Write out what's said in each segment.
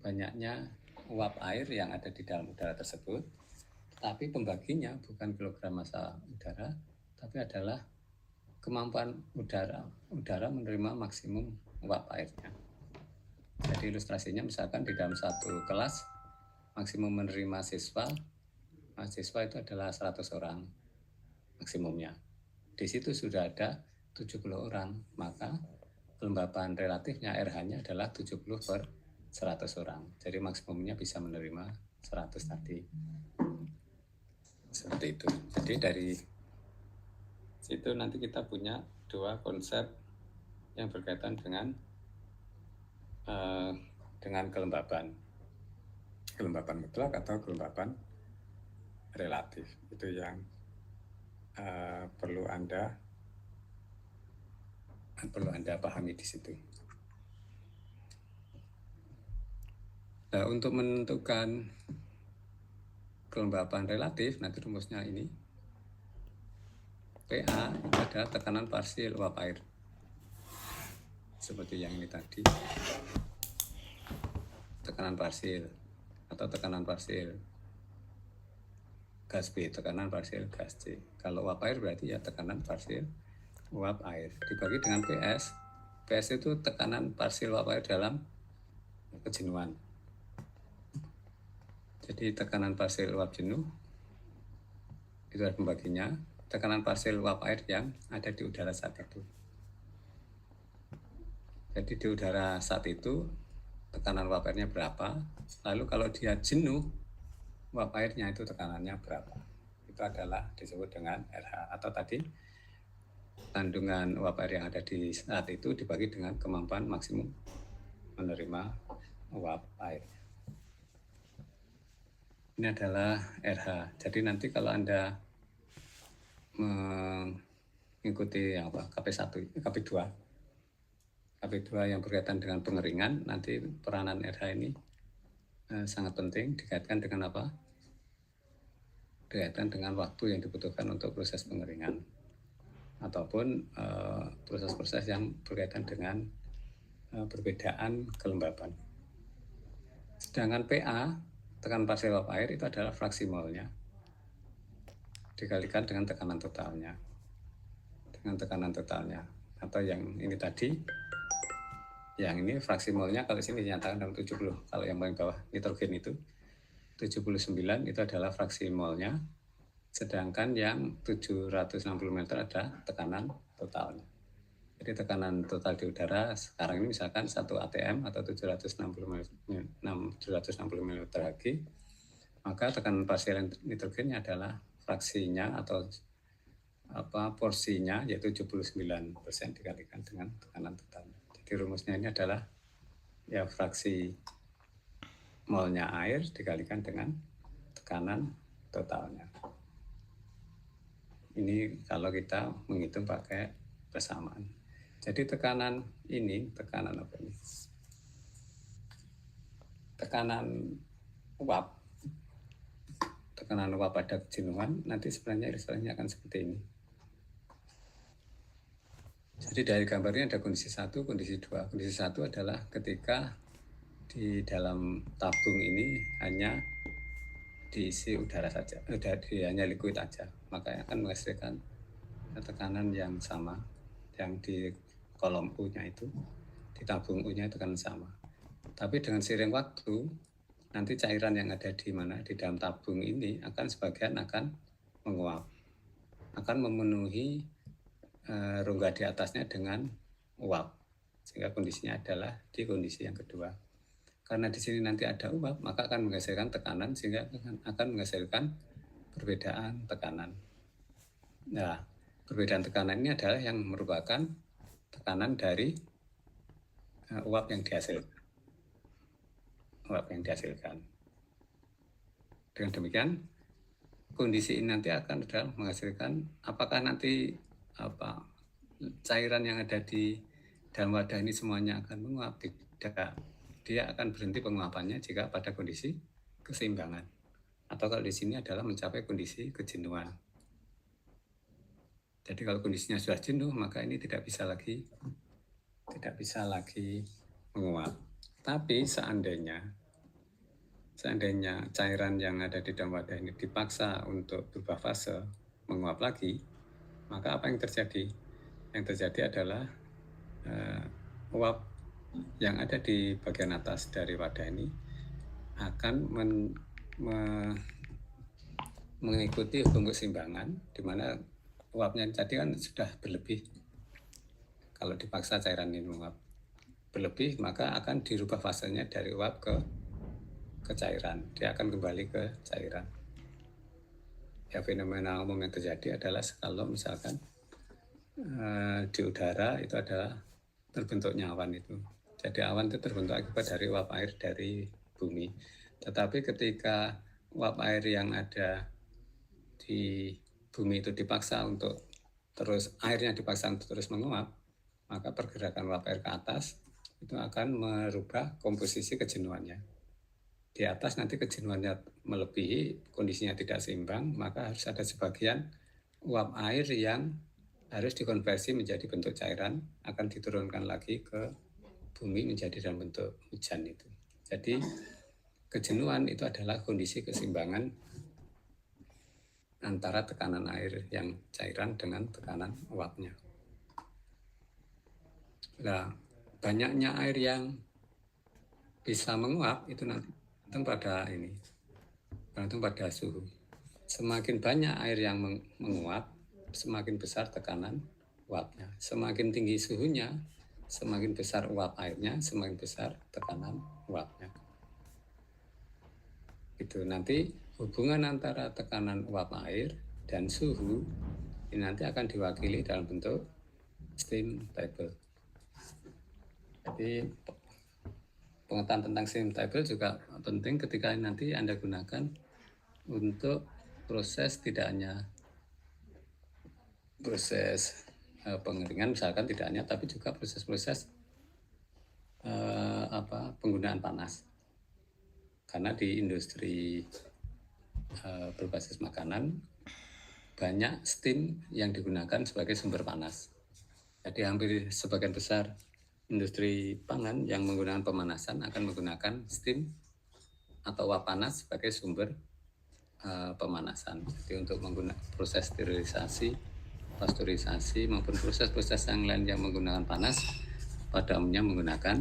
banyaknya uap air yang ada di dalam udara tersebut, tapi pembaginya bukan kilogram massa udara, tapi adalah kemampuan udara menerima maksimum uap airnya. Jadi ilustrasinya misalkan di dalam satu kelas maksimum menerima mahasiswa itu adalah 100 orang maksimumnya. Di situ sudah ada 70 orang, maka kelembapan relatifnya RH-nya adalah 70 per 100 orang. Jadi maksimumnya bisa menerima 100 tadi. Seperti itu. Jadi dari situ nanti kita punya dua konsep yang berkaitan dengan kelembapan mutlak atau kelembapan relatif. Itu yang perlu Anda pahami di situ. Nah, untuk menentukan kelembapan relatif, nanti rumusnya ini. PA adalah tekanan parsial uap air. Seperti yang ini tadi. Tekanan parsial atau tekanan parsial gas B, tekanan parsial gas C. Kalau uap air berarti ya tekanan parsial uap air. Dibagi dengan PS. PS itu tekanan parsial uap air dalam kejenuhan. Jadi tekanan parsial uap jenuh itu adalah pembaginya. Tekanan parsial uap air yang ada di udara saat itu. Jadi di udara saat itu tekanan uap airnya berapa, lalu kalau dia jenuh uap airnya itu tekanannya berapa. Itu adalah disebut dengan RH, atau tadi kandungan uap air yang ada di saat itu dibagi dengan kemampuan maksimum menerima uap air. Ini adalah RH. Jadi nanti kalau Anda mengikuti KP2 yang berkaitan dengan pengeringan, nanti peranan RH ini sangat penting dikaitkan dengan apa? Dikaitkan dengan waktu yang dibutuhkan untuk proses pengeringan ataupun proses-proses yang berkaitan dengan perbedaan kelembapan. Sedangkan PA, tekanan parsial uap air, itu adalah fraksi molnya dikalikan dengan tekanan totalnya. Atau yang ini tadi, yang ini fraksi molnya kalau sini dinyatakan dalam 70. Kalau yang paling bawah nitrogen itu 79 itu adalah fraksi molnya. Sedangkan yang 760 meter ada tekanan totalnya. Jadi tekanan total di udara sekarang ini misalkan 1 atm atau 760 mm Hg, maka tekanan parsial nitrogennya adalah fraksinya atau porsinya yaitu 79% dikalikan dengan tekanan total. Jadi rumusnya ini adalah ya fraksi molnya air dikalikan dengan tekanan totalnya. Ini kalau kita menghitung pakai persamaan. Jadi tekanan apa ini? Tekanan uap pada kejenuhan nanti sebenarnya ilustrasinya akan seperti ini. Jadi dari gambarnya ada kondisi 1, kondisi 2. Kondisi 1 adalah ketika di dalam tabung ini hanya diisi udara saja, hanya liquid saja, maka akan menghasilkan tekanan yang sama, yang di kolom U-nya itu, di tabung U-nya itu kan sama. Tapi dengan seiring waktu, nanti cairan yang ada di dalam tabung ini sebagian akan menguap, akan memenuhi rongga di atasnya dengan uap, sehingga kondisinya adalah di kondisi yang kedua. Karena di sini nanti ada uap, maka akan menghasilkan tekanan, sehingga akan menghasilkan perbedaan tekanan. Nah, perbedaan tekanan ini adalah yang merupakan tekanan dari uap yang dihasilkan. Dengan demikian, kondisi ini nanti akan menghasilkan apakah nanti cairan yang ada di dalam wadah ini semuanya akan menguap? Tidak. Dia akan berhenti penguapannya jika pada kondisi keseimbangan. Atau kalau di sini adalah mencapai kondisi kejenuhan. Jadi kalau kondisinya sudah jenuh, maka ini tidak bisa lagi menguap. Tapi seandainya seandainya cairan yang ada di dalam wadah ini dipaksa untuk berubah fase, menguap lagi, maka apa yang terjadi? Yang terjadi adalah uap yang ada di bagian atas dari wadah ini akan mengikuti hukum keseimbangan, di mana uapnya tadi kan sudah berlebih. Kalau dipaksa cairan ini menguap berlebih, maka akan dirubah fasenya dari uap ke cairan. Dia akan kembali ke cairan. Ya, fenomena umum yang terjadi adalah kalau misalkan di udara itu adalah terbentuknya awan itu. Jadi awan itu terbentuk akibat dari uap air dari bumi. Tetapi ketika uap air yang ada di bumi itu dipaksa untuk airnya dipaksa untuk terus menguap, maka pergerakan uap air ke atas itu akan merubah komposisi kejenuhannya. Di atas nanti kejenuhannya melebihi, kondisinya tidak seimbang, maka harus ada sebagian uap air yang harus dikonversi menjadi bentuk cairan, akan diturunkan lagi ke bumi menjadi dalam bentuk hujan itu. Jadi kejenuhan itu adalah kondisi keseimbangan antara tekanan air yang cairan dengan tekanan uapnya. Nah, banyaknya air yang bisa menguap itu nanti bergantung pada suhu. Semakin banyak air yang menguap, semakin besar tekanan uapnya. Semakin tinggi suhunya, semakin besar uap airnya, semakin besar tekanan uapnya. Itu nanti hubungan antara tekanan uap air dan suhu ini nanti akan diwakili dalam bentuk steam table. Jadi pengetahuan tentang steam table juga penting ketika nanti Anda gunakan untuk proses tidak hanya proses pengeringan misalkan tidak hanya, tapi juga proses-proses penggunaan panas. Karena di industri berbasis makanan banyak steam yang digunakan sebagai sumber panas. Jadi hampir sebagian besar industri pangan yang menggunakan pemanasan akan menggunakan steam atau uap panas sebagai sumber pemanasan. Jadi untuk menggunakan proses sterilisasi, pasteurisasi maupun proses-proses yang lain yang menggunakan panas pada umumnya menggunakan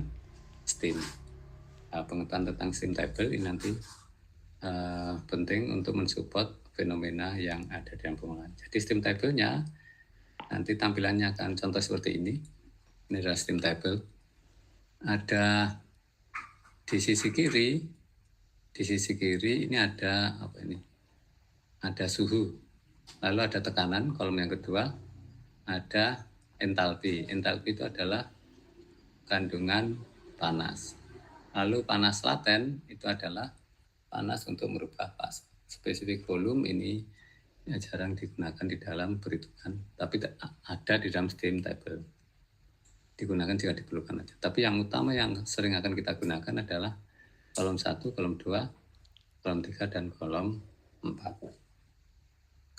steam. Pengetahuan tentang steam table ini nanti penting untuk mensupport fenomena yang ada di dalam pengolahan. Jadi steam table-nya nanti tampilannya akan contoh seperti ini. Ini adalah steam table. Ada di sisi kiri ini ada ada suhu. Lalu ada tekanan, kolom yang kedua ada entalpi. Entalpi itu adalah kandungan panas. Lalu panas laten itu adalah panas untuk merubah fase. Spesifik volume ini jarang digunakan di dalam perhitungan, tapi ada di dalam steam table. Digunakan jika diperlukan aja. Tapi yang utama yang sering akan kita gunakan adalah kolom 1, kolom 2, kolom 3, dan kolom 4.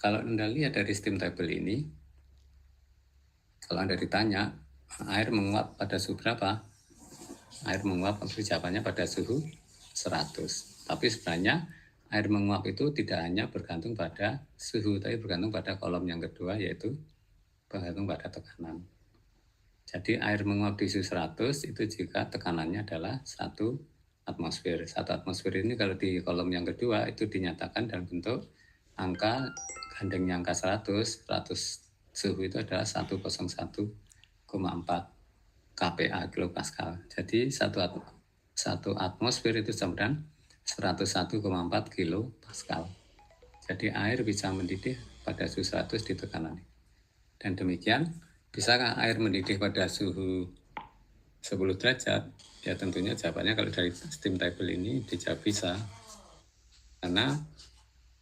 Kalau Anda lihat dari steam table ini, kalau Anda ditanya air menguap pada suhu berapa? Air menguap jawabannya pada suhu 100. Tapi sebenarnya air menguap itu tidak hanya bergantung pada suhu, tapi bergantung pada kolom yang kedua, yaitu bergantung pada tekanan. Jadi air menguap di suhu 100 itu jika tekanannya adalah 1 atmosfer. 1 atmosfer ini kalau di kolom yang kedua itu dinyatakan dalam bentuk angka gandengnya angka 100 suhu itu adalah 101,4 kPa kilopascal. Jadi 1 atmosfer itu sama dengan 101,4 kilopascal. Jadi air bisa mendidih pada suhu 100 di tekanan ini. Dan demikian, bisakah air mendidih pada suhu 10 derajat? Ya tentunya jawabannya kalau dari steam table ini dijawab bisa. Karena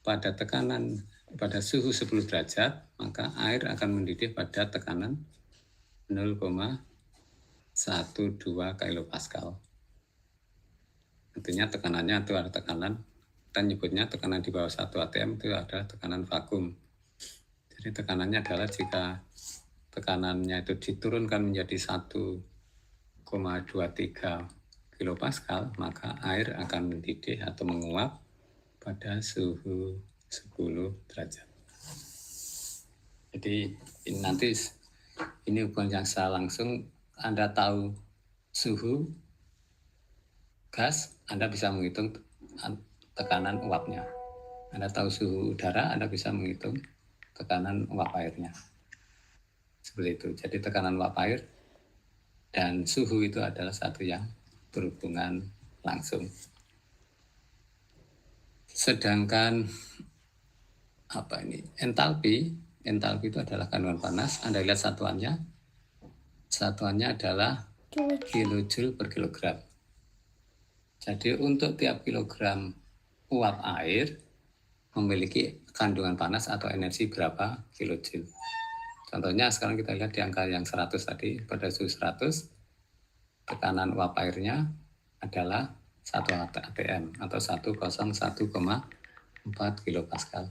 pada suhu 10 derajat, maka air akan mendidih pada tekanan 0,12 kilopascal. Artinya tekanannya itu adalah tekanan, kita nyebutnya tekanan di bawah 1 atm itu adalah tekanan vakum. Jadi tekanannya adalah jika tekanannya itu diturunkan menjadi 1,23 kilopascal, maka air akan mendidih atau menguap pada suhu 10 derajat. Jadi nanti ini bukan yang secara langsung, Anda tahu suhu gas, Anda bisa menghitung tekanan uapnya. Anda tahu suhu udara, Anda bisa menghitung tekanan uap airnya. Seperti itu. Jadi tekanan uap air dan suhu itu adalah satu yang berhubungan langsung. Sedangkan entalpi itu adalah kandungan panas. Anda lihat satuannya adalah kilojoule per kilogram. Jadi untuk tiap kilogram uap air memiliki kandungan panas atau energi berapa kilojoule. Contohnya sekarang kita lihat di angka yang 100 tadi, pada suhu 100 tekanan uap airnya adalah 1 atm atau 101,4 kilopascal.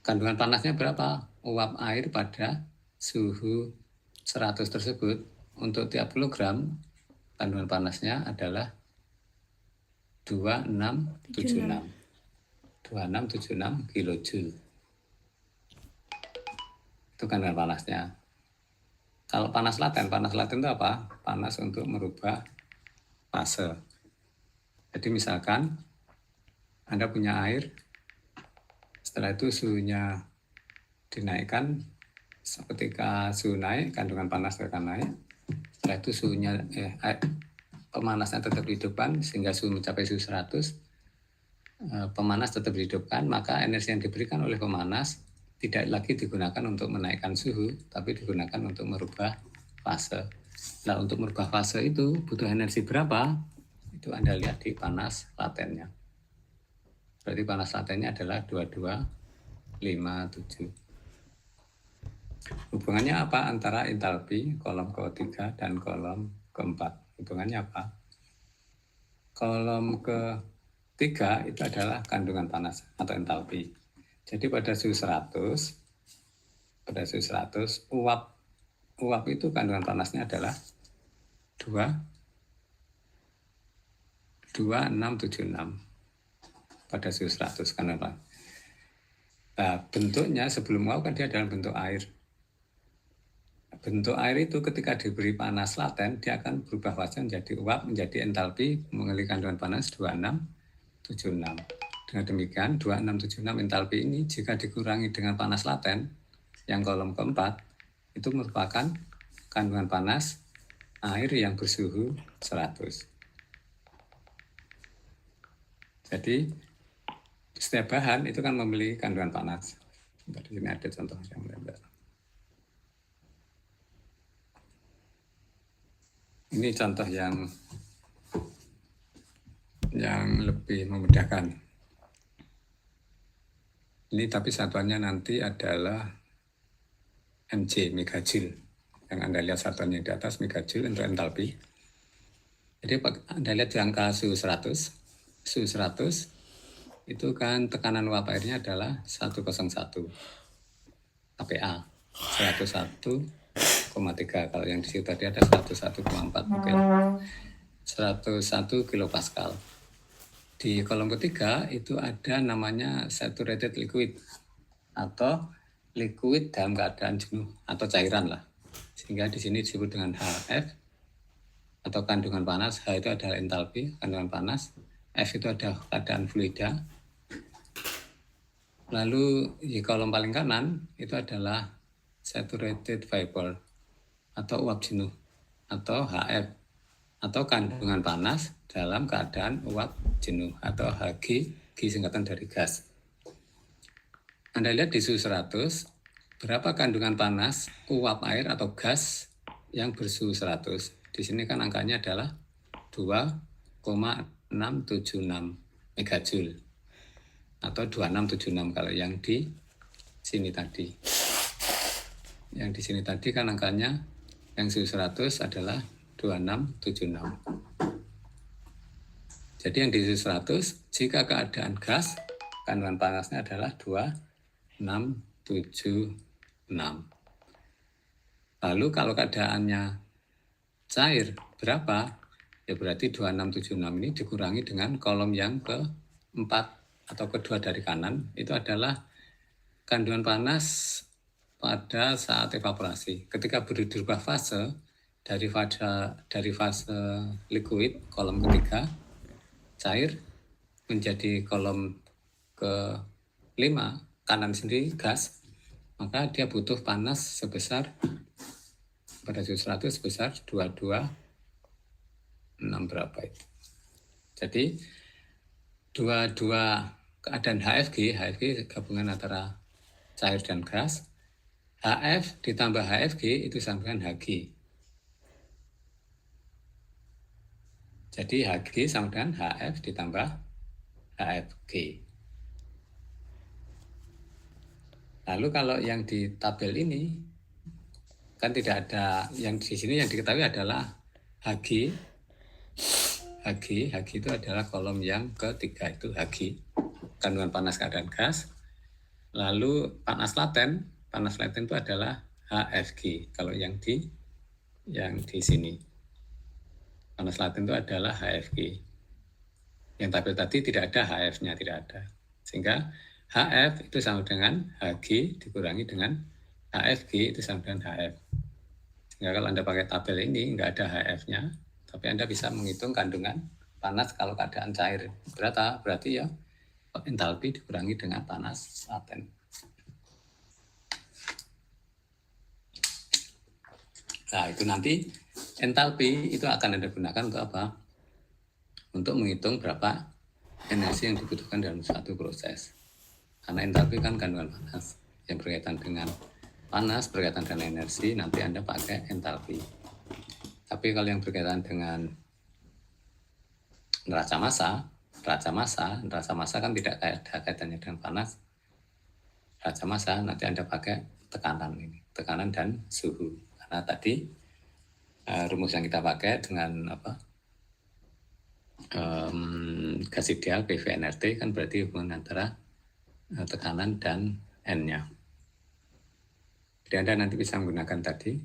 Kandungan panasnya berapa? Uap air pada suhu 100 tersebut untuk tiap kilogram kandungan panasnya adalah 2676 kilojoule. Itu kandungan panasnya. Kalau panas laten itu apa? Panas untuk merubah fase. Jadi misalkan Anda punya air, setelah itu suhunya dinaikkan, ketika suhu naik, kandungan panas akan naik. Setelah itu suhunya pemanasnya tetap dihidupkan sehingga suhu mencapai suhu 100. Pemanas tetap dihidupkan, maka energi yang diberikan oleh pemanas tidak lagi digunakan untuk menaikkan suhu, tapi digunakan untuk merubah fase. Nah, untuk merubah fase itu butuh energi berapa? Itu Anda lihat di panas latennya. Berarti panas latennya adalah 2257. Hubungannya apa antara entalpi kolom ke-3 dan kolom ke-4? Hubungannya apa? Kolom ke-3 itu adalah kandungan panas atau entalpi. Jadi pada suhu 100 uap itu kandungan panasnya adalah 2676 pada suhu 100 kandungan panas. Nah, bentuknya sebelum uap kan dia dalam bentuk air. Bentuk air itu ketika diberi panas laten, dia akan berubah fase menjadi uap, menjadi entalpi, memiliki kandungan panas 2676. Dengan demikian, 2676 entalpi ini jika dikurangi dengan panas laten, yang kolom keempat, itu merupakan kandungan panas air yang bersuhu 100. Jadi, setiap bahan itu kan memiliki kandungan panas. Di sini ada contoh yang lebar. Ini contoh yang lebih memudahkan. Ini tapi satuannya nanti adalah mj, megajoule. Yang Anda lihat satuannya di atas megajoule untuk entalpi. Jadi Anda lihat di angka suhu 100. Suhu 100 itu kan tekanan uap airnya adalah 101 kPa. 101,3. Kalau yang di situ tadi ada 101,4 mungkin. 101 kilopascal. Di kolom ketiga itu ada namanya saturated liquid atau liquid dalam keadaan jenuh atau cairan lah. Sehingga di sini disebut dengan HF atau kandungan panas. H itu adalah entalpi, kandungan panas. F itu ada keadaan fluida. Lalu di kolom paling kanan itu adalah saturated vapor atau uap jenuh atau HF atau kandungan panas dalam keadaan uap jenuh atau Hg, G singkatan dari gas. Anda lihat di suhu 100, berapa kandungan panas uap air atau gas yang bersuhu 100. Di sini kan angkanya adalah 2,676 megajoule atau 2676 kalau yang di sini tadi. Yang di sini tadi kan angkanya yang suhu 100 adalah 2676. Jadi yang di suhu 100, jika keadaan gas, kandungan panasnya adalah 2676. Lalu kalau keadaannya cair, berapa? Ya berarti 2676 ini dikurangi dengan kolom yang keempat atau kedua dari kanan, itu adalah kandungan panas pada saat evaporasi. Ketika berubah fase dari fase liquid kolom ketiga cair menjadi kolom ke-5 kanan sendiri gas, maka dia butuh panas sebesar pada suhu 100 sebesar 226 berapa itu. Jadi dua keadaan HFG gabungan antara cair dan gas, HF ditambah HFG itu sama dengan Hg. Jadi Hg sama dengan HF ditambah HFG. Lalu kalau yang di tabel ini kan tidak ada, yang di sini yang diketahui adalah Hg itu adalah kolom yang ketiga, itu Hg, kandungan panas keadaan gas. Lalu panas laten itu adalah HFG. Kalau yang di sini panas laten itu adalah HFG. Yang tabel tadi tidak ada HF-nya, tidak ada. Sehingga HF itu sama dengan Hg dikurangi dengan HFG itu sama dengan HF. Sehingga kalau Anda pakai tabel ini nggak ada HF-nya, tapi Anda bisa menghitung kandungan panas kalau keadaan cair. Berarti ya entalpi dikurangi dengan panas laten. Nah, itu nanti entalpi itu akan Anda gunakan untuk apa? Untuk menghitung berapa energi yang dibutuhkan dalam suatu proses. Karena entalpi kan kandungan panas yang berkaitan dengan panas, berkaitan dengan energi, nanti Anda pakai entalpi. Tapi kalau yang berkaitan dengan neraca massa kan tidak ada kaitannya dengan panas. Neraca massa nanti Anda pakai tekanan dan suhu. Karena tadi rumus yang kita pakai dengan gas ideal PV nRT kan berarti hubungan antara tekanan dan N-nya. Jadi Anda nanti bisa menggunakan tadi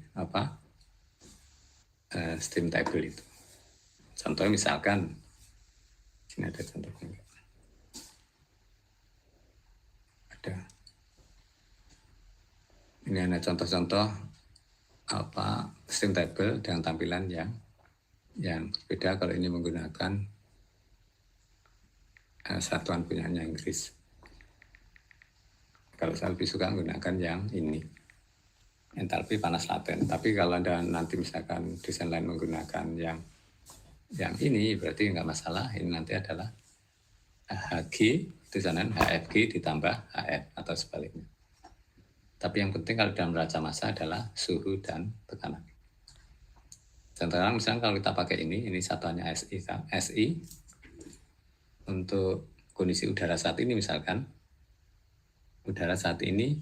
stream table itu. Contohnya misalkan sini ada contohnya. Ada. Ini ada contoh-contoh stream table dengan tampilan yang berbeda kalau ini menggunakan satuan punyanya Inggris. Kalau saya lebih suka menggunakan yang ini, entalpi panas laten. Tapi kalau Anda nanti misalkan desain lain menggunakan yang ini, berarti nggak masalah. Ini nanti adalah Hg, tulisan HFG ditambah HF atau sebaliknya. Tapi yang penting kalau dalam neraca massa adalah suhu dan tekanan. Contohnya misalnya kalau kita pakai ini satuannya SI. Untuk kondisi udara saat ini misalkan, udara saat ini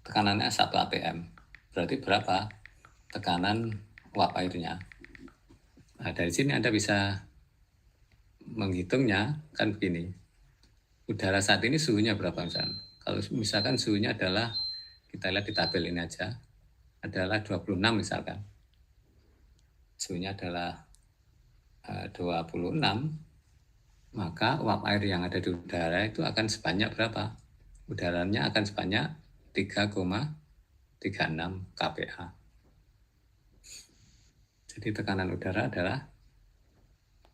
tekanannya 1 atm. Berarti berapa tekanan uap airnya? Nah, dari sini Anda bisa menghitungnya kan begini. Udara saat ini suhunya berapa misalkan? Kalau misalkan suhunya adalah, kita lihat di tabel ini aja, adalah 26 misalkan. Suhunya adalah 26, maka uap air yang ada di udara itu akan sebanyak berapa? Udaranya akan sebanyak 3,36 kPa. Jadi tekanan udara adalah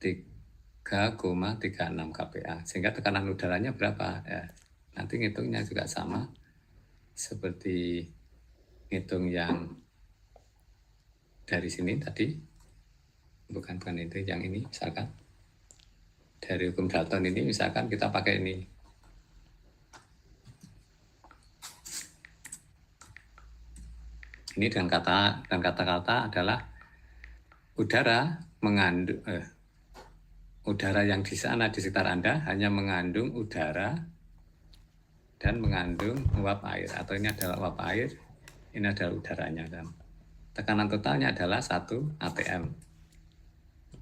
3,36 kPa. Sehingga tekanan udaranya berapa? Ya, nanti ngitungnya juga sama seperti ngitung yang dari sini tadi. Bukan itu, yang ini misalkan. Dari hukum Dalton ini misalkan kita pakai ini. Ini dengan kata-kata adalah udara mengandung udara yang di sana di sekitar Anda hanya mengandung udara dan mengandung uap air, atau ini adalah uap air, ini adalah udaranya, dan tekanan totalnya adalah 1 atm.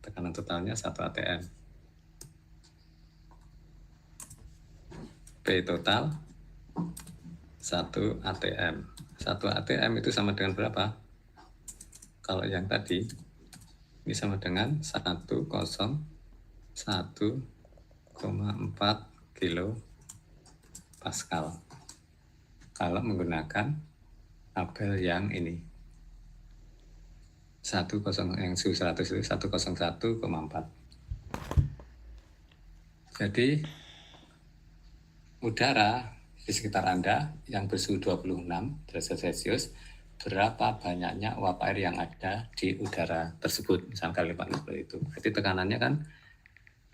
Tekanan totalnya 1 atm. P total 1 atm. 1 atm itu sama dengan berapa? Kalau yang tadi Ini sama dengan 101,4 kilo Pascal. Kalau menggunakan tabel yang ini. 10 yang suhu 100 itu 101,4. Jadi udara di sekitar Anda yang bersuhu 26 derajat Celcius, berapa banyaknya uap air yang ada di udara tersebut, misalkan kali seperti itu. Jadi tekanannya kan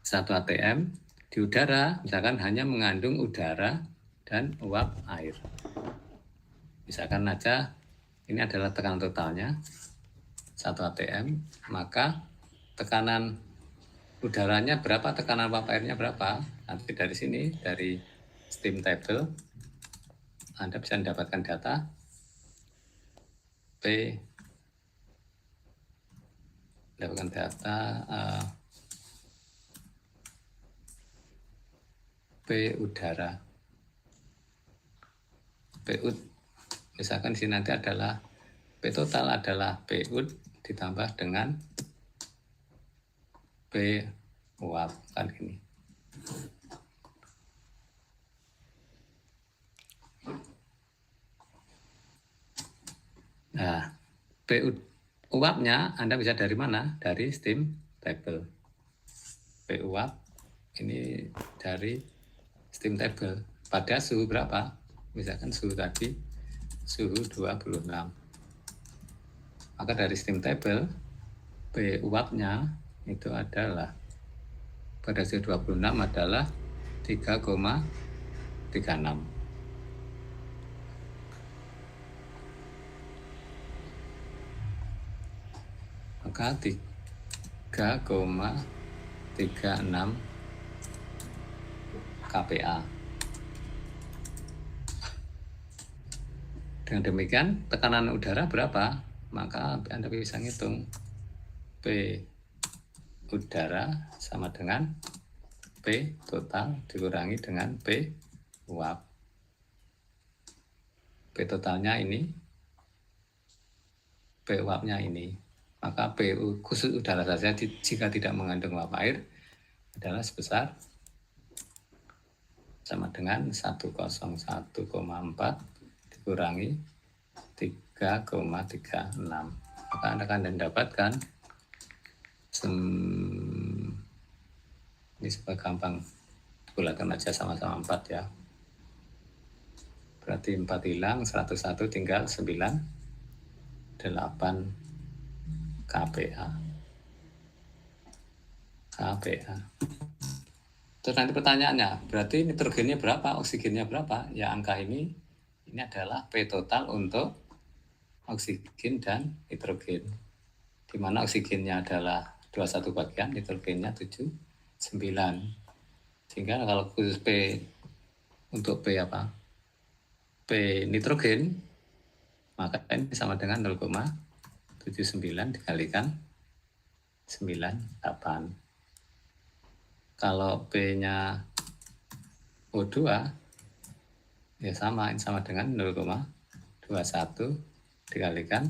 1 atm di udara, misalkan hanya mengandung udara dan uap air. Misalkan aja ini adalah tekanan totalnya 1 atm, maka tekanan udaranya berapa, tekanan uap airnya berapa. Nanti dari sini, dari steam table, Anda bisa mendapatkan data P udara. P ud, misalkan di sini nanti adalah P total adalah P ud ditambah dengan P uap, kan ini. Nah, P uapnya Anda bisa dari mana? Dari steam table. P uap ini dari steam table. Pada suhu berapa? Misalkan suhu tadi suhu 26. Maka dari steam table P uapnya itu adalah pada suhu 26 adalah 3,36. Maka 3,36 kPa. Dengan demikian tekanan udara berapa? Maka Anda bisa ngitung P udara sama dengan P total dikurangi dengan P uap. P totalnya ini, P uapnya ini. Maka P khusus udara saja jika tidak mengandung uap air adalah sebesar sama dengan 101,4 dikurangi 3,36. Maka Anda akan mendapatkan ini supaya gampang bulatkan aja sama-sama 4 ya. Berarti 4 hilang, 101 tinggal 9, 8 kPa. Terus nanti pertanyaannya, berarti nitrogennya berapa, oksigennya berapa? Ya angka ini adalah P total untuk oksigen dan nitrogen. Di mana oksigennya adalah 21 bagian, nitrogennya 9. Sehingga kalau khusus P untuk P apa? P nitrogen, maka ini sama dengan 0,79 dikalikan 98. Kalau P-nya O2 ya sama, ini sama dengan 0,21 dikalikan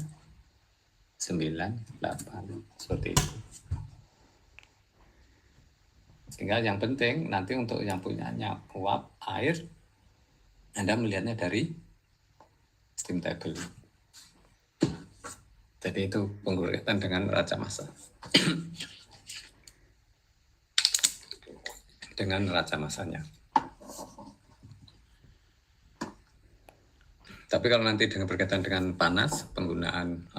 98, seperti itu. Sehingga yang penting nanti untuk yang punyanya uap air, Anda melihatnya dari steam table. Jadi itu pengurutan dengan neraca massa. Dengan neraca massanya. Tapi kalau nanti dengan berkaitan dengan panas, penggunaan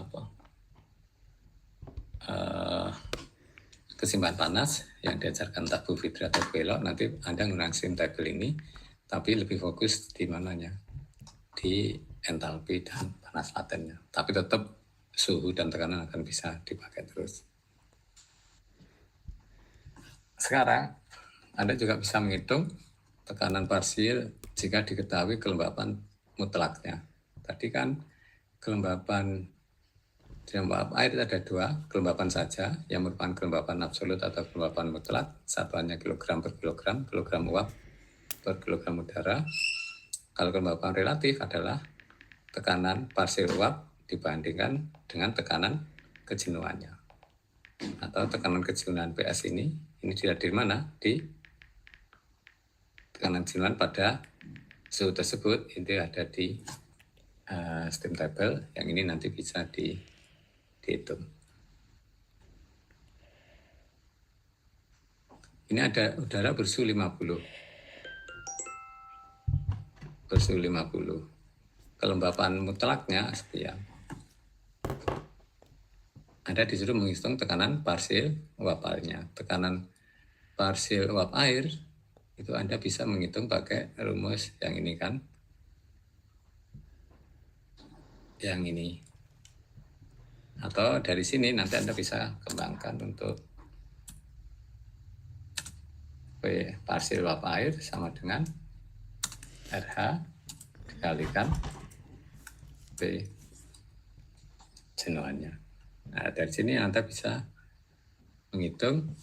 keseimbangan panas yang diajarkan entah Bu Fitri atau Bu Elok, nanti Anda menggunakan steam table ini, tapi lebih fokus di mananya? Di entalpi dan panas latennya. Tapi tetap suhu dan tekanan akan bisa dipakai terus. Sekarang Anda juga bisa menghitung tekanan parsial jika diketahui kelembapan mutlaknya. Tadi kan kelembapan dalam uap air ada 2, kelembapan saja yang merupakan kelembapan absolut atau kelembapan mutlak, satuannya kilogram per kilogram, kilogram uap per kilogram udara. Kalau kelembapan relatif adalah tekanan parsial uap dibandingkan dengan tekanan kejenuhannya. atau tekanan kejenuhan PS ini dilihat di mana? Di tekanan kejenuhan pada suhu tersebut itu ada di steam table. Yang ini nanti bisa dihitung. Ini ada udara bersuhu 50. Bersuhu 50. Kelembapan mutlaknya sekian. Anda disuruh menghitung tekanan parsial uap airnya. Tekanan parsial uap air itu Anda bisa menghitung pakai rumus yang ini kan. Yang ini. Atau dari sini nanti Anda bisa kembangkan untuk P parsial uap air sama dengan RH dikalikan P jenuhannya. Nah, dari sini Anda bisa menghitung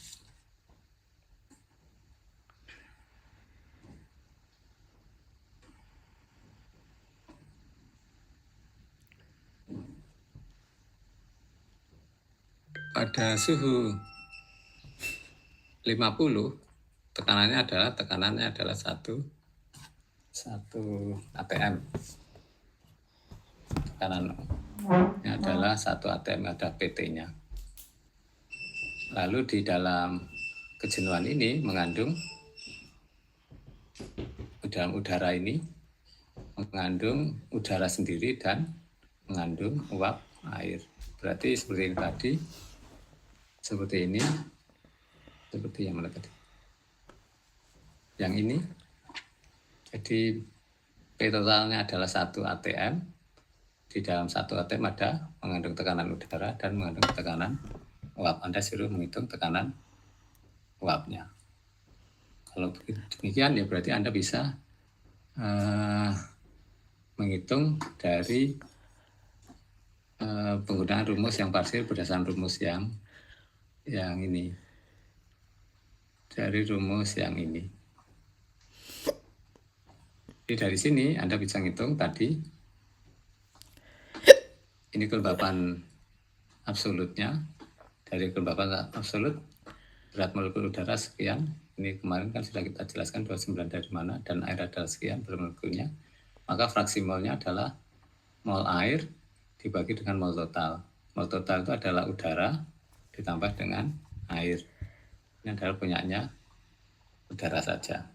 pada suhu 50 tekanannya adalah 1 atm. Tekanannya adalah 1 atm, ada PT-nya. Lalu di dalam kejenuhan ini mengandung dalam udara ini mengandung udara sendiri dan mengandung uap air. Berarti seperti ini tadi, seperti ini, seperti yang mana tadi? Yang ini. Jadi P totalnya adalah 1 atm. Di dalam 1 atm ada mengandung tekanan udara dan mengandung tekanan uap. Anda suruh menghitung tekanan uapnya. Kalau demikian ya berarti Anda bisa menghitung dari penggunaan rumus yang parsial berdasarkan rumus yang ini. Dari rumus yang ini. Jadi dari sini Anda bisa menghitung tadi ini kelembapan absolutnya. Dari kelembapan absolut berat molekul udara sekian. Ini kemarin kan sudah kita jelaskan 29 dari mana dan air adalah sekian berat molekulnya. Maka fraksi molnya adalah mol air dibagi dengan mol total. Mol total itu adalah udara ditambah dengan air. Ini adalah punyanya udara saja.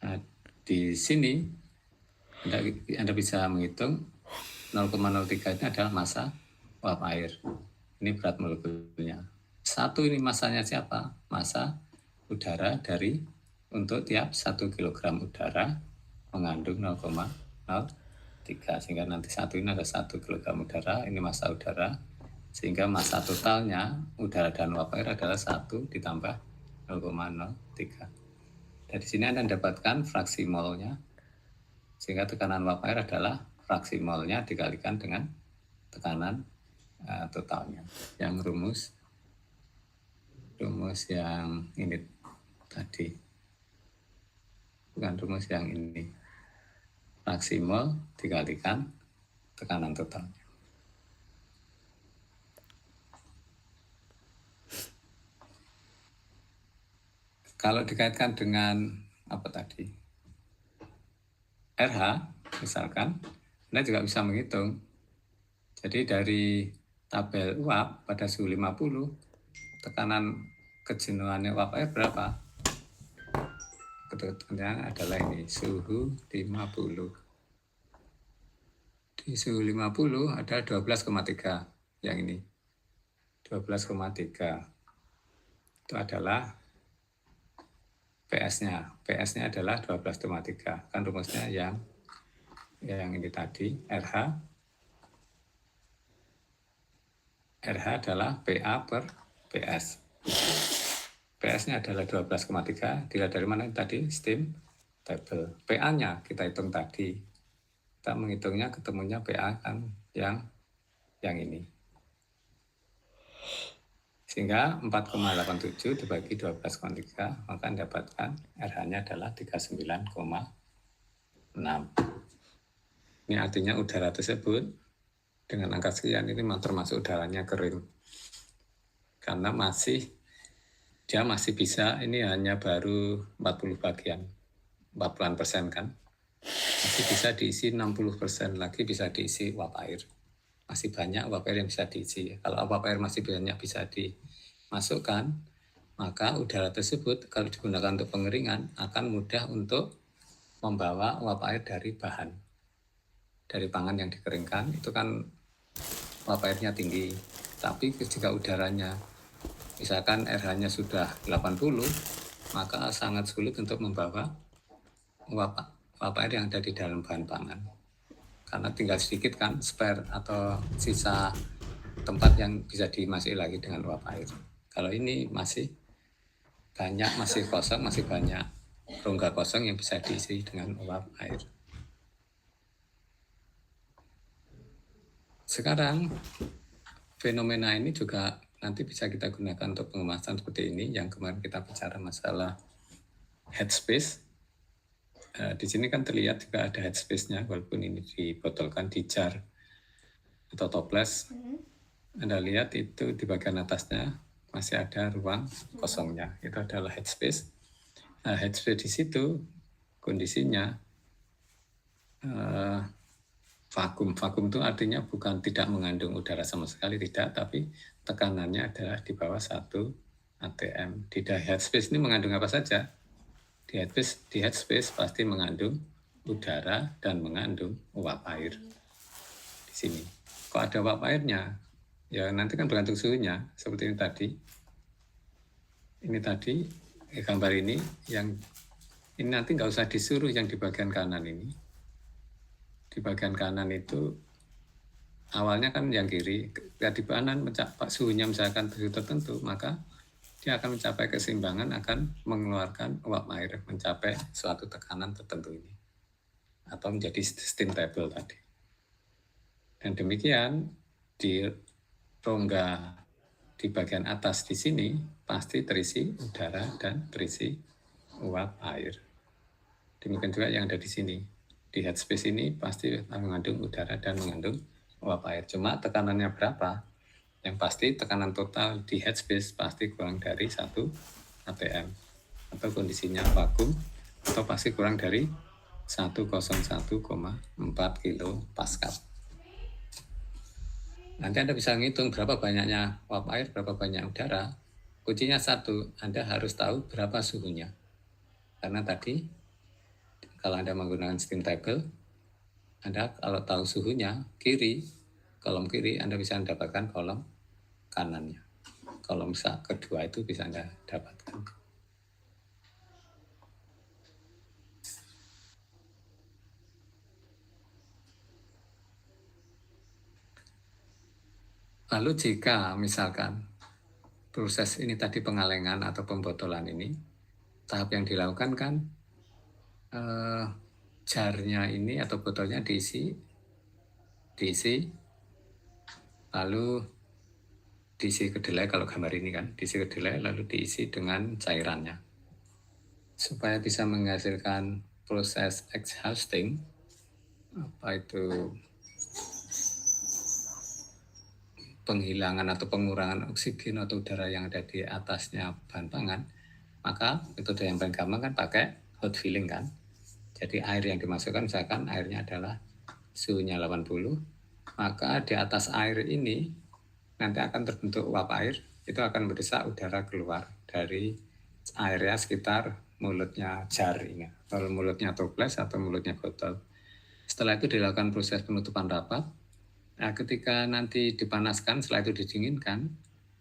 Nah, di sini Anda bisa menghitung 0,03 ini adalah massa uap air. Ini berat molekulnya. 1 ini massanya siapa? Massa udara untuk tiap 1 kg udara mengandung 0,03. Sehingga nanti 1 ini ada 1 kg udara, ini massa udara. Sehingga massa totalnya udara dan uap air adalah 1 ditambah 0,03. Dari sini Anda mendapatkan fraksi molnya. Sehingga tekanan uap air adalah fraksi molnya dikalikan dengan tekanan totalnya. Yang rumus yang ini tadi. Bukan rumus yang ini. Fraksi mol dikalikan tekanan totalnya. Kalau dikaitkan dengan apa tadi? RH misalkan, Anda juga bisa menghitung. Jadi dari tabel uap pada suhu 50, tekanan kejenuhannya uap air berapa? Ketekanannya adalah ini, suhu 50. Di suhu 50 ada 12,3 yang ini. 12,3 itu adalah PS-nya. PS-nya adalah 12,3. Kan rumusnya yang ini tadi, RH. RH adalah PA per PS. PS-nya adalah 12,3. Dilihat dari mana tadi? Steam table. PA-nya kita hitung tadi. Kita menghitungnya ketemunya PA kan yang ini. Sehingga 4,87 dibagi 12,3, maka mendapatkan RH-nya adalah 39,6. Ini artinya udara tersebut dengan angka sekian ini termasuk udaranya kering. karena dia masih bisa, ini hanya baru 40 bagian, 40% kan. Masih bisa diisi 60% lagi, bisa diisi uap air. Masih banyak uap air yang bisa diisi. Kalau uap air masih banyak bisa dimasukkan, maka udara tersebut kalau digunakan untuk pengeringan akan mudah untuk membawa uap air dari pangan yang dikeringkan. Itu kan uap airnya tinggi, tapi jika udaranya misalkan RH-nya sudah 80, maka sangat sulit untuk membawa uap air yang ada di dalam bahan pangan. Karena tinggal sedikit kan spare atau sisa tempat yang bisa dimasuki lagi dengan uap air. Kalau ini masih banyak, masih kosong, masih banyak rongga kosong yang bisa diisi dengan uap air. Sekarang fenomena ini juga nanti bisa kita gunakan untuk pengemasan seperti ini, yang kemarin kita bicara masalah headspace. Di sini kan terlihat juga ada headspace-nya, walaupun ini dibotolkan di jar atau toples. Anda lihat itu di bagian atasnya masih ada ruang kosongnya, itu adalah headspace. Nah, headspace di situ kondisinya vakum. Vakum itu artinya bukan tidak mengandung udara sama sekali, tidak, tapi tekanannya adalah di bawah 1 atm. Di headspace ini mengandung apa saja? Di headspace pasti mengandung udara dan mengandung uap air. Di sini. Kok ada uap airnya? Ya nanti kan bergantung suhunya, seperti ini tadi. Ini tadi gambar ini nanti nggak usah disuruh yang di bagian kanan ini. Di bagian kanan itu awalnya kan yang kiri, di kanan suhunya misalkan suhu tertentu, maka dia akan mencapai keseimbangan, akan mengeluarkan uap air mencapai suatu tekanan tertentu ini, atau menjadi steam table tadi. Dan demikian di rongga di bagian atas di sini pasti terisi udara dan terisi uap air. Demikian juga yang ada di sini. Di headspace ini pasti mengandung udara dan mengandung uap air. Cuma tekanannya berapa? Yang pasti tekanan total di headspace pasti kurang dari 1 atm. Atau kondisinya vakum, atau pasti kurang dari 101,4 kilopascal. Nanti Anda bisa ngitung berapa banyaknya uap air, berapa banyak udara. Kuncinya satu, Anda harus tahu berapa suhunya. Karena tadi kalau Anda menggunakan steam table, Anda kalau tahu suhunya, kolom kiri, Anda bisa mendapatkan kolom kanannya. Kolom kedua itu bisa Anda dapatkan. Lalu jika misalkan proses ini tadi pengalengan atau pembotolan ini, tahap yang dilakukan kan jarnya ini atau botolnya diisi, lalu diisi kedelai, kalau gambar ini kan diisi kedelai lalu diisi dengan cairannya. Supaya bisa menghasilkan proses exhausting, apa itu penghilangan atau pengurangan oksigen atau udara yang ada di atasnya bahan pangan, maka metode yang paling gampang kan pakai hot filling kan. Jadi air yang dimasukkan, misalkan airnya adalah suhunya 80, maka di atas air ini nanti akan terbentuk uap air, itu akan mendesak udara keluar dari airnya sekitar mulutnya jar ini, atau mulutnya toples atau mulutnya botol. Setelah itu dilakukan proses penutupan rapat. Nah, ketika nanti dipanaskan, setelah itu didinginkan,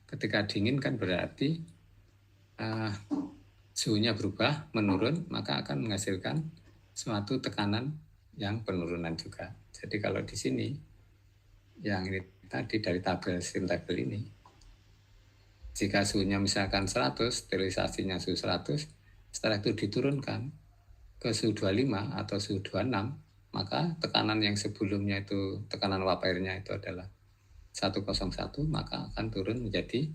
ketika dingin kan berarti suhunya berubah, menurun, maka akan menghasilkan suatu tekanan yang penurunan juga. Jadi kalau di sini, yang ini tadi dari steam table ini, jika suhunya misalkan 100, sterilisasinya suhu 100, setelah itu diturunkan ke suhu 25 atau suhu 26, maka tekanan yang sebelumnya itu, tekanan uap airnya itu adalah 101, maka akan turun menjadi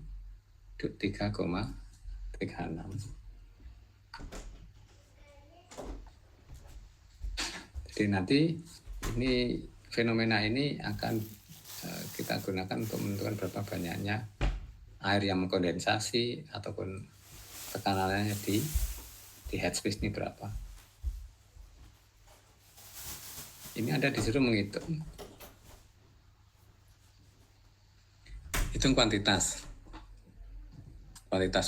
3,36. Jadi nanti ini fenomena ini akan kita gunakan untuk menentukan berapa banyaknya air yang mengkondensasi ataupun tekanannya di headspace ini berapa. Ini Anda disuruh menghitung. Hitung kuantitas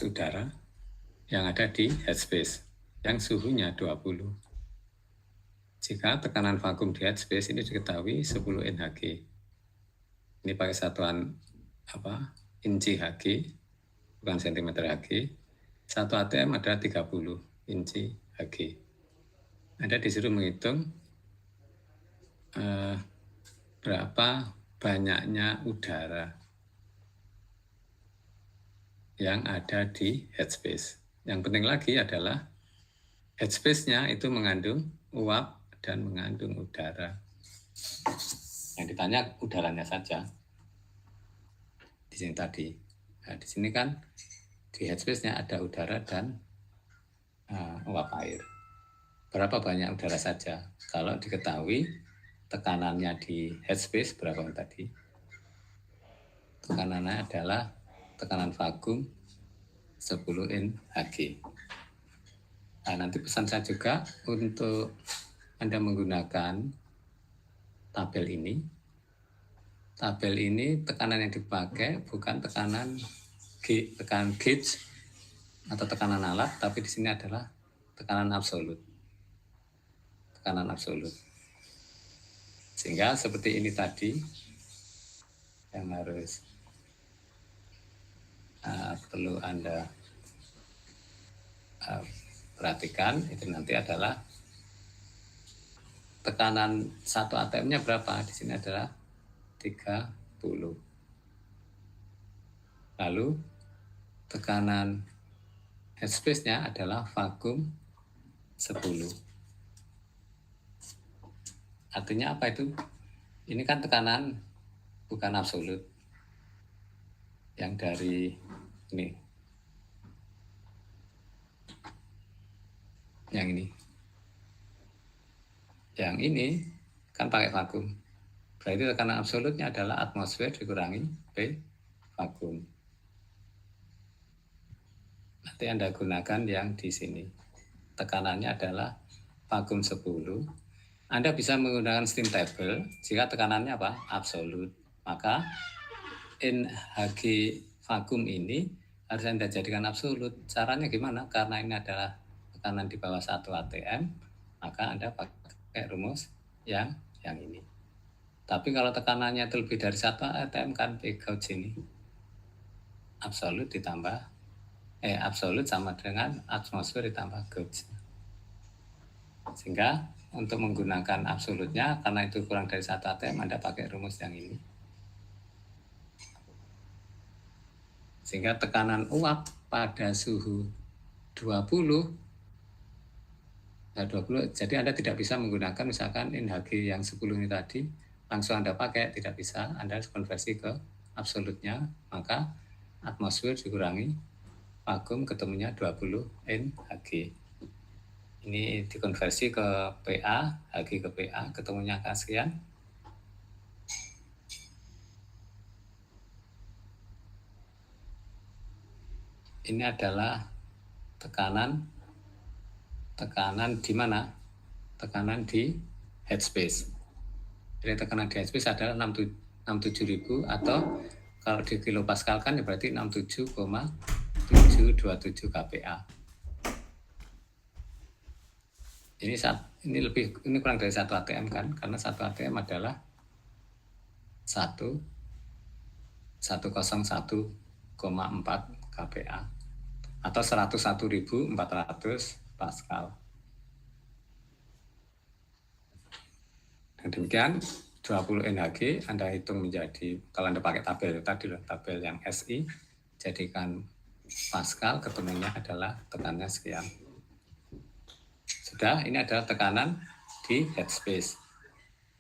udara yang ada di headspace yang suhunya 20. Jika tekanan vakum di headspace ini diketahui 10 NHG. Ini pakai satuan inci Hg, bukan sentimeter Hg. 1 atm adalah 30 inci Hg. Anda disuruh menghitung berapa banyaknya udara yang ada di headspace. Yang penting lagi adalah headspace-nya itu mengandung uap dan mengandung udara. Yang ditanya udaranya saja. Di sini tadi. Nah, di sini kan di headspace-nya ada udara dan uap air. Berapa banyak udara saja? Kalau diketahui tekanannya di headspace berapa tadi? Tekanannya adalah tekanan vakum 10 NHG. Nah, nanti pesan saya juga untuk Anda menggunakan tabel ini. Tabel ini tekanan yang dipakai bukan tekanan gauge atau tekanan alat, tapi di sini adalah tekanan absolut. Tekanan absolut. Sehingga seperti ini tadi yang harus perlu Anda perhatikan, itu nanti adalah tekanan 1 atm-nya berapa? Di sini adalah 30. Lalu tekanan headspace-nya adalah vakum 10. Artinya apa itu? Ini kan tekanan bukan absolut. Yang dari ini. Yang ini. Yang ini kan pakai vakum. Berarti tekanan absolutnya adalah atmosfer dikurangi P vakum. Nanti Anda gunakan yang di sini. Tekanannya adalah vakum 10. Anda bisa menggunakan steam table jika tekanannya apa? Absolut. Maka NHG vakum ini harus Anda jadikan absolut. Caranya gimana? Karena ini adalah tekanan di bawah 1 atm, maka Anda pakai rumus yang ini. Tapi kalau tekanannya itu lebih dari 1 atm kan gauge ini. Absolut ditambah absolut sama dengan atmosfer ditambah gauge. Sehingga untuk menggunakan absolutnya, karena itu kurang dari 1 atm, Anda pakai rumus yang ini. Sehingga tekanan uap pada suhu 20, jadi Anda tidak bisa menggunakan misalkan NHG yang 10 ini tadi, langsung Anda pakai, tidak bisa. Anda harus konversi ke absolutnya, maka atmosfer dikurangi vakum ketemunya 20 NHG. Ini dikonversi ke PA, Hg ke PA, ketemunya angka sekian. Ini adalah tekanan di mana? Tekanan di headspace. Jadi tekanan di headspace adalah 67.000 atau kalau di kilopascal kan berarti 67,727 kPa. Ini kurang dari 1 atm kan, karena 1 atm adalah 101,4 kPa atau 101.400 Pascal. Dan demikian 20 NHG Anda hitung menjadi, kalau Anda pakai tabel tadi tabel yang SI, jadikan Pascal, ketemunya adalah tekanannya sekian. Sudah, ini adalah tekanan di headspace.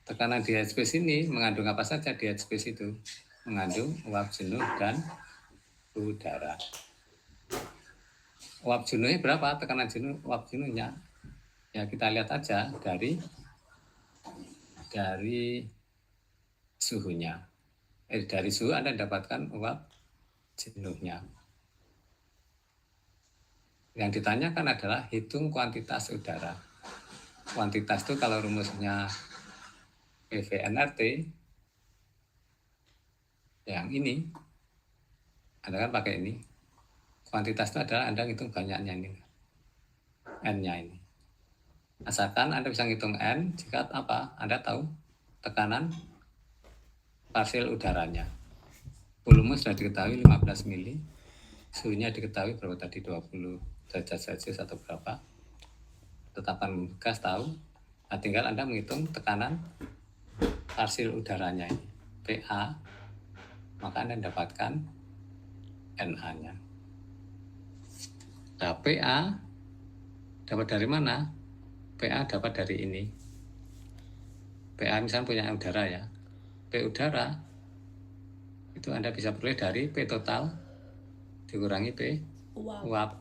Tekanan di headspace ini mengandung apa saja di headspace itu? Mengandung uap jenuh dan udara. Uap jenuhnya berapa? Tekanan jenuh, uap jenuhnya. Ya kita lihat aja dari suhunya. Dari suhu Anda dapatkan uap jenuhnya. Yang ditanyakan adalah hitung kuantitas udara. Kuantitas itu kalau rumusnya PV-nRT yang ini, Anda kan pakai ini. Kuantitas itu adalah Anda hitung banyaknya ini, N-nya ini. Asalkan Anda bisa ngitung N jika apa? Anda tahu tekanan parsial udaranya. Volume sudah diketahui 15 mili, suhunya diketahui berapa tadi, 20 derajat Celcius atau berapa. Tetapan gas tahu, nah tinggal Anda menghitung tekanan parsial udaranya ini, PA, maka Anda dapatkan NA-nya. Nah, PA dapat dari mana? PA dapat dari ini. PA misalnya punya udara ya. P udara itu Anda bisa peroleh dari P total dikurangi P uap.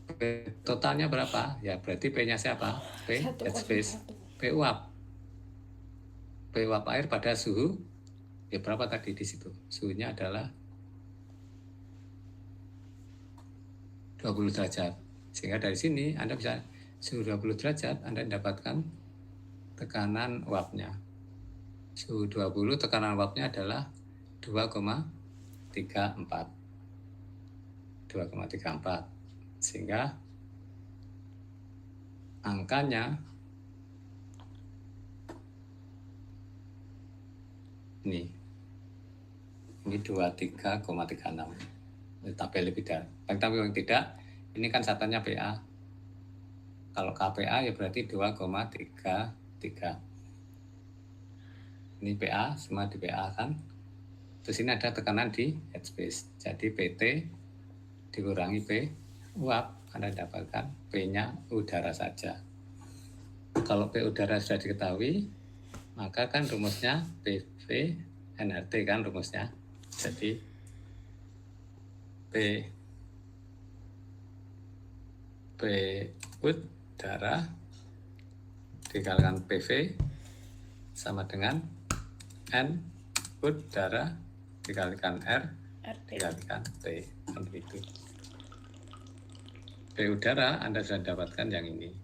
P totalnya berapa? Ya berarti P-nya siapa? P headspace. P uap. P uap air pada suhu ya berapa tadi di situ? Suhunya adalah 20 derajat. Sehingga dari sini Anda bisa suhu 20 derajat Anda mendapatkan tekanan uapnya. Suhu 20 tekanan uapnya adalah 2,34. Sehingga angkanya ini 23,36. Tapi lebih dari. Tapi yang tidak, ini kan satunya PA. Kalau KPA ya berarti 2,33. Ini PA, semua di PA kan. Terus ini ada tekanan di headspace. Jadi PT dikurangi P uap, Anda dapatkan P-nya udara saja. Kalau P udara sudah diketahui, maka kan rumusnya PV nRT kan rumusnya. Jadi P udara dikalikan PV sama dengan N udara dikalikan R dikalikan T. Begitu. P udara Anda sudah dapatkan yang ini.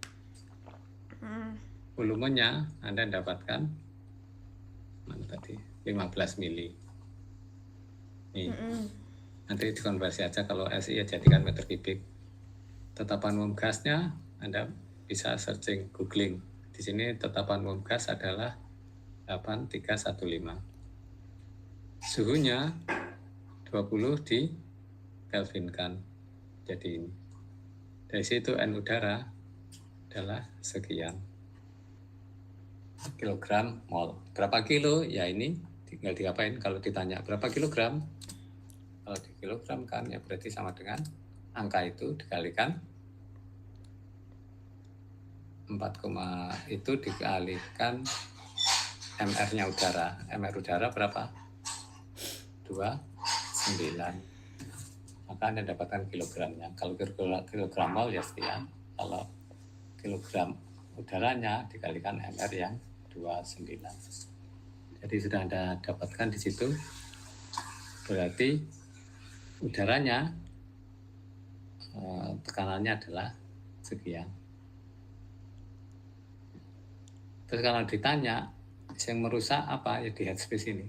Volumenya Anda dapatkan mana tadi? 15 mili. Nih. Nanti dikonversi aja kalau SI ya jadikan meter kubik. Tetapan umum gasnya Anda bisa searching, googling. Di sini tetapan umum gas adalah 8315. Suhunya 20 di kelvinkan. Jadi ini. Dari situ N udara adalah sekian kilogram mol. Berapa kilo? Ya ini tinggal diapain kalau ditanya berapa kilogram? Kalau di kilogram kan ya berarti sama dengan angka itu dikalikan 4, itu dikalikan MR-nya udara. MR udara berapa? 29. Maka Anda dapatkan kilogramnya. Kalau kilogram mol ya sekian. Kalau kilogram udaranya dikalikan MR yang 29. Jadi sudah Anda dapatkan di situ. Berarti udaranya tekanannya adalah sekian. Terus kalau ditanya yang merusak apa ya di headspace ini.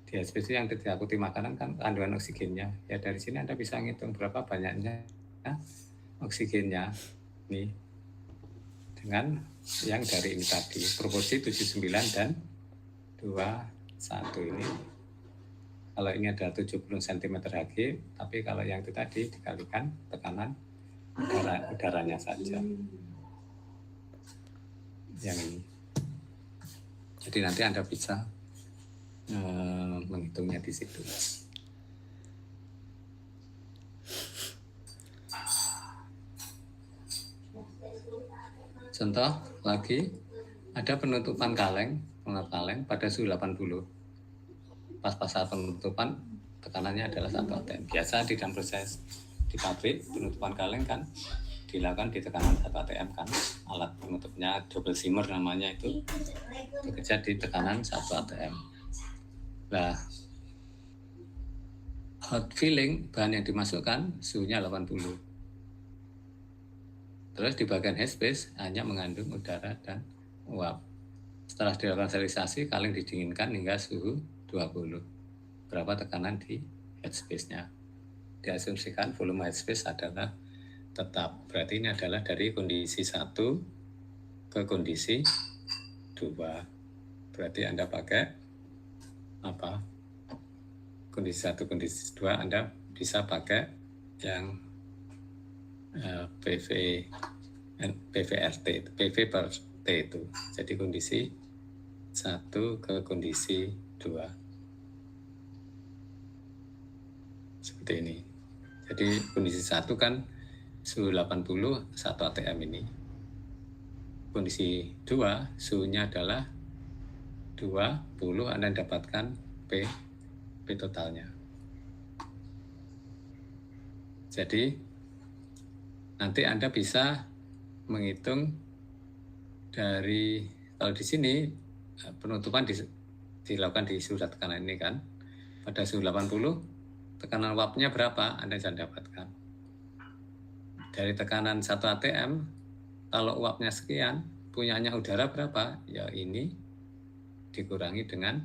Di headspace yang diakuti makanan kan kandungan oksigennya. Ya dari sini Anda bisa ngitung berapa banyaknya oksigennya nih dengan yang dari ini tadi proporsi 79 dan 21 ini. Kalau ini ada 70 cm Hg, tapi kalau yang itu tadi dikalikan tekanan udaranya saja. Yang ini. Jadi nanti Anda bisa menghitungnya di situ. Contoh lagi, ada penutupan kaleng pada suhu 80. Pas saat penutupan tekanannya adalah 1 atm. Biasa di dalam proses di pabrik penutupan kaleng kan dilakukan di tekanan 1 atm kan. Alat penutupnya double simmer namanya itu bekerja di tekanan 1 atm. Nah, hot filling, bahan yang dimasukkan suhunya 80. Terus di bagian headspace hanya mengandung udara dan uap. Setelah dilakukan sterilisasi, kaleng didinginkan hingga suhu 20. Berapa tekanan di headspace-nya? Diasumsikan volume headspace adalah tetap. Berarti ini adalah dari kondisi 1 ke kondisi 2. Berarti Anda pakai apa? Kondisi 1, kondisi 2 Anda bisa pakai yang PVRT, PV per T itu. Jadi kondisi 1 ke kondisi 2. Seperti ini. Jadi kondisi 1 kan suhu 80 1 atm ini. Kondisi 2 suhunya adalah 20, Anda dapatkan P totalnya. Jadi nanti Anda bisa menghitung dari, kalau di sini penutupan dilakukan di suhu tekanan ini kan. Pada suhu 80, tekanan uapnya berapa Anda bisa dapatkan. Dari tekanan 1 atm, kalau uapnya sekian, punyanya udara berapa? Ya ini dikurangi dengan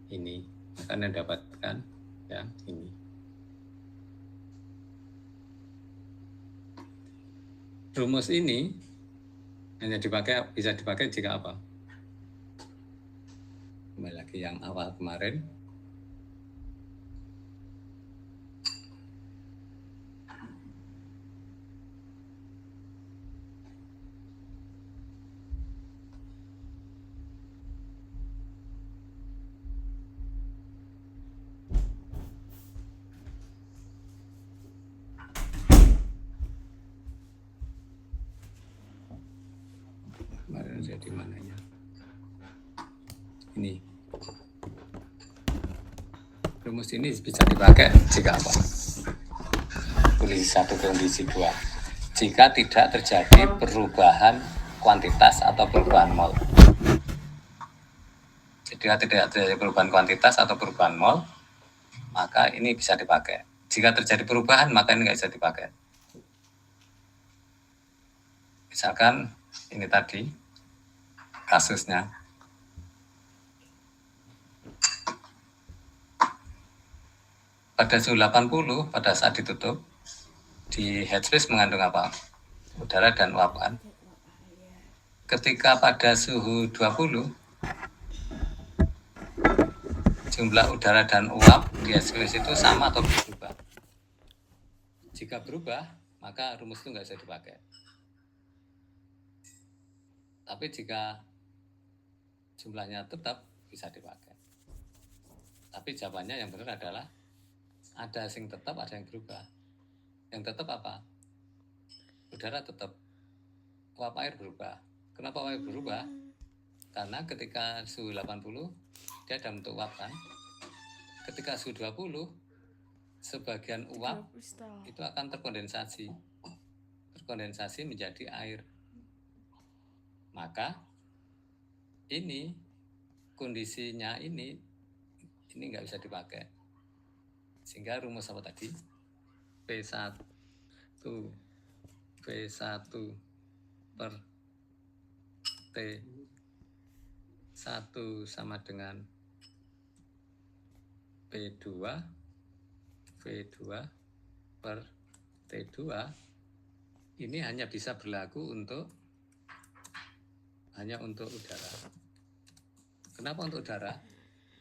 ini. Maka Anda dapatkan yang ini. Rumus ini hanya bisa dipakai jika apa? Kembali lagi yang awal kemarin. Kemarin jadi mananya? Ini. Rumus ini bisa dipakai jika apa? Kondisi 1 ke kondisi 2. Jika tidak terjadi perubahan kuantitas atau perubahan mol. Jika tidak terjadi perubahan kuantitas atau perubahan mol, maka ini bisa dipakai. Jika terjadi perubahan, maka ini nggak bisa dipakai. Misalkan ini tadi kasusnya. Pada suhu 80, pada saat ditutup, di headspace mengandung apa? Udara dan uap kan. Ketika pada suhu 20, jumlah udara dan uap di headspace itu sama atau berubah? Jika berubah, maka rumus itu nggak bisa dipakai. Tapi jika jumlahnya tetap, bisa dipakai. Tapi jawabannya yang benar adalah ada yang tetap, ada yang berubah. Yang tetap apa? Udara tetap, uap air berubah. Kenapa uap air berubah? Karena ketika suhu 80, dia dalam bentuk uap kan. Ketika suhu 20, sebagian uap itu akan terkondensasi menjadi air. Maka ini kondisinya ini nggak bisa dipakai. Sehingga rumus apa tadi? P1 per T1 sama dengan P2 per T2 ini hanya bisa berlaku untuk udara. Kenapa untuk udara?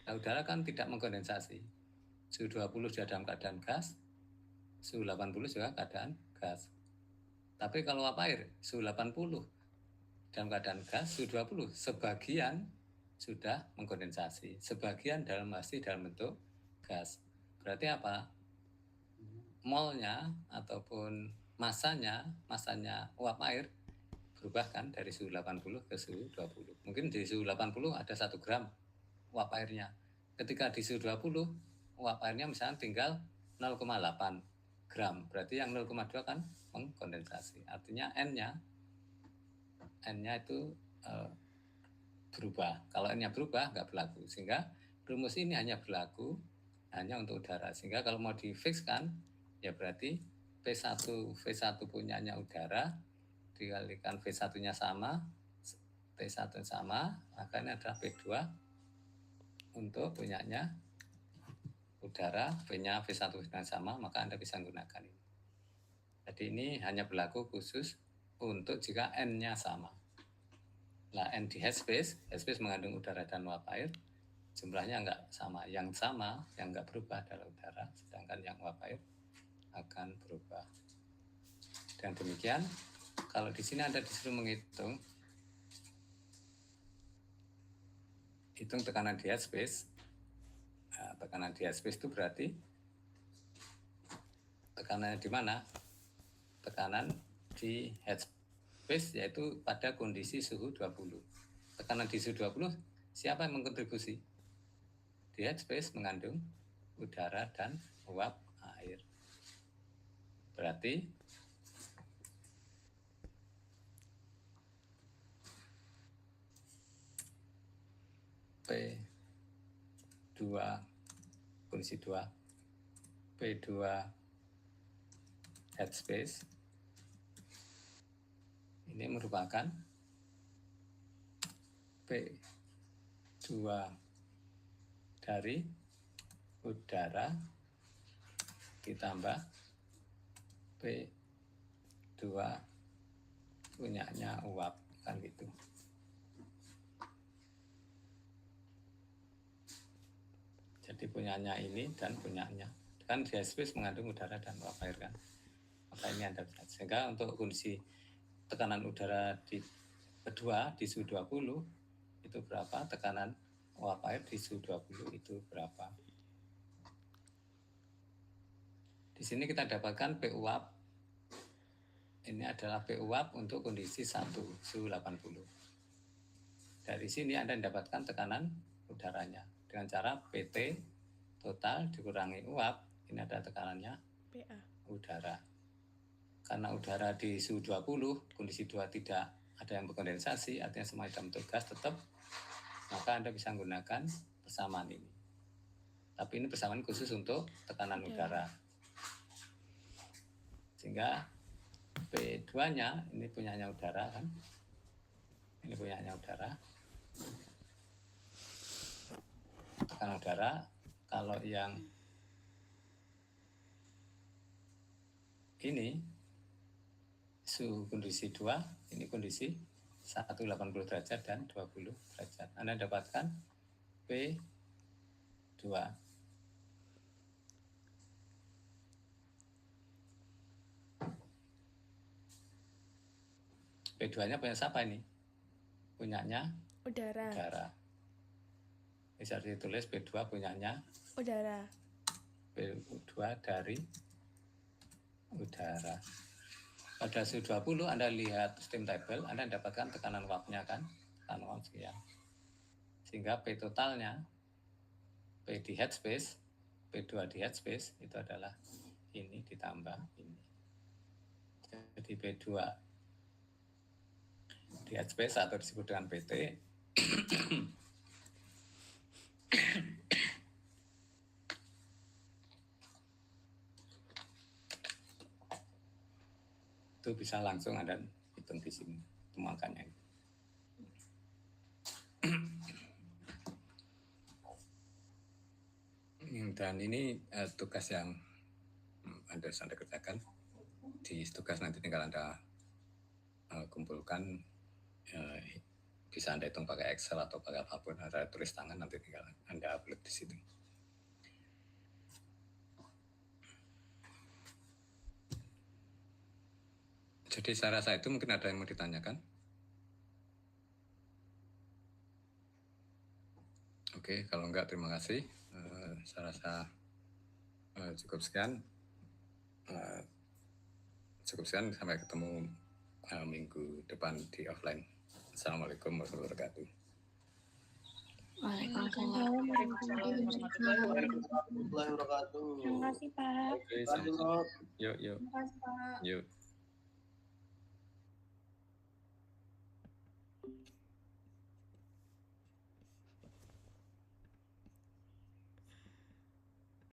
Nah, udara kan tidak mengkondensasi. Suhu 20 sudah dalam keadaan gas, suhu 80 juga keadaan gas. Tapi kalau uap air, suhu 80 dalam keadaan gas, suhu 20 sebagian sudah mengkondensasi, sebagian masih dalam bentuk gas. Berarti apa? Molnya ataupun masanya uap air berubah kan dari suhu 80 ke suhu 20. Mungkin di suhu 80 ada 1 gram uap airnya. Ketika di suhu 20, uap airnya misalnya tinggal 0,8 gram. Berarti yang 0,2 kan mengkondensasi. Artinya N-nya itu berubah. Kalau N-nya berubah, nggak berlaku. Sehingga rumus ini hanya berlaku hanya untuk udara. Sehingga kalau mau difikskan, ya berarti V1 punyanya udara, dikalikan V1-nya sama, T1 sama, maka ini adalah P2 untuk punyanya udara, V-nya V1 sama, maka Anda bisa menggunakan ini. Jadi ini hanya berlaku khusus untuk jika N-nya sama. Nah, N di headspace mengandung udara dan uap air, jumlahnya enggak sama. Yang sama, yang enggak berubah adalah udara, sedangkan yang uap air akan berubah. Dan demikian, kalau di sini Anda disuruh menghitung, hitung tekanan di headspace. Nah, tekanan di headspace itu berarti tekanannya di mana? Tekanan di headspace yaitu pada kondisi suhu 20. Tekanan di suhu 20, siapa yang mengkontribusi? Di headspace mengandung udara dan uap air. Berarti P2 kondisi 2 P2 headspace ini merupakan P2 dari udara ditambah P2 punyanya uap, kan gitu. Jadi punyanya ini dan punyanya, kan di headspace mengandung udara dan uap air kan. Maka ini Anda bisa. Sehingga untuk kondisi tekanan udara di kedua di suhu 20 itu berapa, tekanan uap air di suhu 20 itu berapa. Di sini kita dapatkan P uap. Ini adalah P uap untuk kondisi 1 suhu 80. Dari sini Anda mendapatkan tekanan udaranya dengan cara PT total dikurangi uap. Ini ada tekanannya PA udara. Karena udara di suhu 20, kondisi 2 tidak ada yang berkondensasi, artinya semua dalam bentuk gas tetap, maka Anda bisa menggunakan persamaan ini. Tapi ini persamaan khusus untuk tekanan udara. Sehingga P2-nya ini punyanya udara kan. Ini punyanya udara. Tekanan udara, kalau yang ini suhu kondisi 2, ini kondisi 180 derajat dan 20 derajat. Anda dapatkan P2. P2-nya punya siapa ini? Punyanya udara. Bisa ditulis P2 punyanya udara. P2 dari udara. Pada suhu 20 Anda lihat steam table, Anda dapatkan tekanan uapnya kan, tekanan uap sekian. Sehingga P totalnya, P di headspace, P2 di headspace itu adalah ini ditambah ini. Jadi P2 di headspace atau disebut dengan PT itu bisa langsung Anda hitung di sini angkanya. Dan ini tugas yang Anda kerjakan. Di tugas nanti tinggal Anda kumpulkan, bisa Anda hitung pakai Excel atau pakai apapun, Anda tulis tangan, nanti tinggal Anda upload di situ. Jadi saya rasa itu mungkin ada yang mau ditanyakan. Oke, kalau enggak terima kasih. Saya rasa cukup sekian. Sampai ketemu minggu depan di offline. Assalamualaikum warahmatullahi wabarakatuh. Waalaikumsalam warahmatullahi wabarakatuh. Terima kasih Pak. Oke, sama-sama. Yuk. Terima kasih Pak. Yuk.